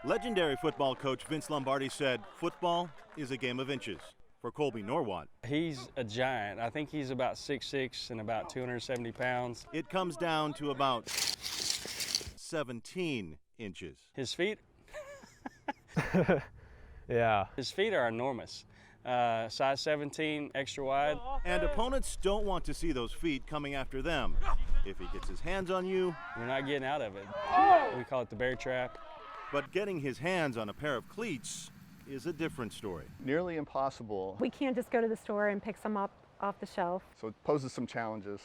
Legendary football coach Vince Lombardi said football is a game of inches for Colby Norwatt. He's a giant. I think he's about 6'6" and about 270 pounds. It comes down to about 17 inches. His feet? Yeah. His feet are enormous. Size 17, extra wide. And opponents don't want to see those feet coming after them. If he gets his hands on you, you're not getting out of it. We call it the bear trap. But getting his hands on a pair of cleats is a different story. Nearly impossible. We can't just go to the store and pick some up off the shelf. So it poses some challenges.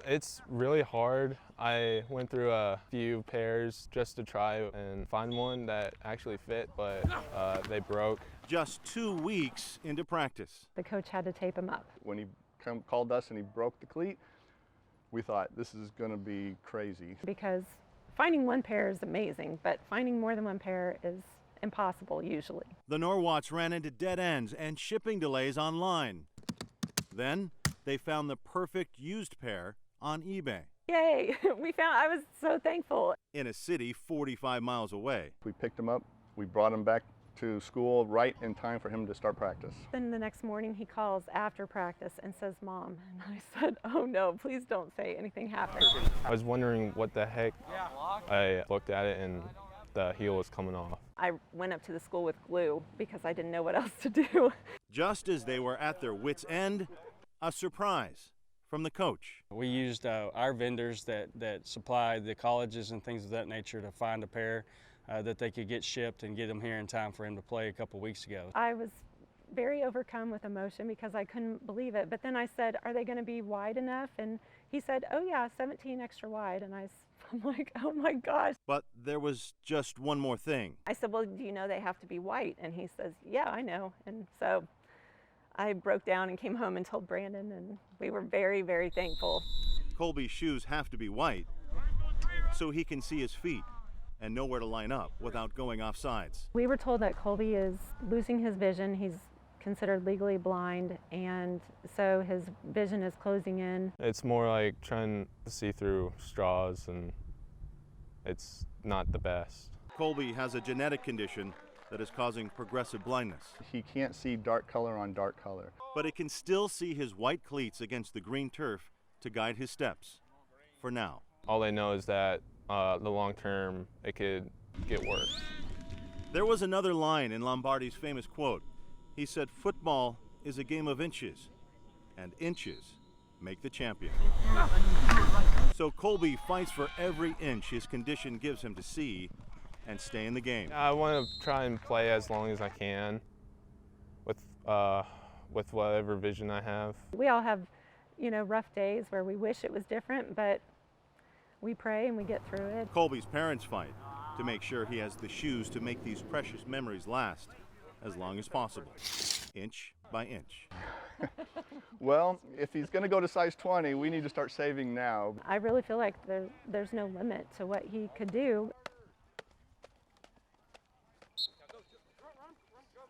It's really hard. I went through a few pairs just to try and find one that actually fit, but they broke. Just 2 weeks into practice. The coach had to tape him up. When he called us and he broke the cleat, we thought this is going to be crazy. Because finding one pair is amazing, but finding more than one pair is impossible usually. The Norwatts ran into dead ends and shipping delays online. Then they found the perfect used pair on eBay. Yay! I was so thankful. In a city 45 miles away. We picked him up, we brought him back to school right in time for him to start practice. Then the next morning he calls after practice and says, "Mom," and I said, "Oh no, please don't say anything happened." I was wondering what the heck. I looked at it and the heel was coming off. I went up to the school with glue because I didn't know what else to do. Just as they were at their wits' end, a surprise from the coach. We used our vendors that supply the colleges and things of that nature to find a pair that they could get shipped and get them here in time for him to play a couple weeks ago. I was very overcome with emotion because I couldn't believe it. But then I said, "Are they going to be wide enough?" And he said, "Oh yeah, 17 extra wide." And I'm like, "Oh my gosh." But there was just one more thing. I said, "Well, do you know they have to be white?" And he says, "Yeah, I know." And so I broke down and came home and told Brandon, and we were very, very thankful. Colby's shoes have to be white so he can see his feet and know where to line up without going off sides. We were told that Colby is losing his vision. He's considered legally blind, and so his vision is closing in. It's more like trying to see through straws, and it's not the best. Colby has a genetic condition that is causing progressive blindness. He can't see dark color on dark color. But it can still see his white cleats against the green turf to guide his steps, for now. All I know is that the long term, it could get worse. There was another line in Lombardi's famous quote. He said, "Football is a game of inches, and inches make the champion." So Colby fights for every inch his condition gives him to see and stay in the game. I want to try and play as long as I can with whatever vision I have. We all have, rough days where we wish it was different, but we pray and we get through it. Colby's parents fight to make sure he has the shoes to make these precious memories last as long as possible, inch by inch. Well, if he's going to go to size 20, we need to start saving now. I really feel like there's no limit to what he could do.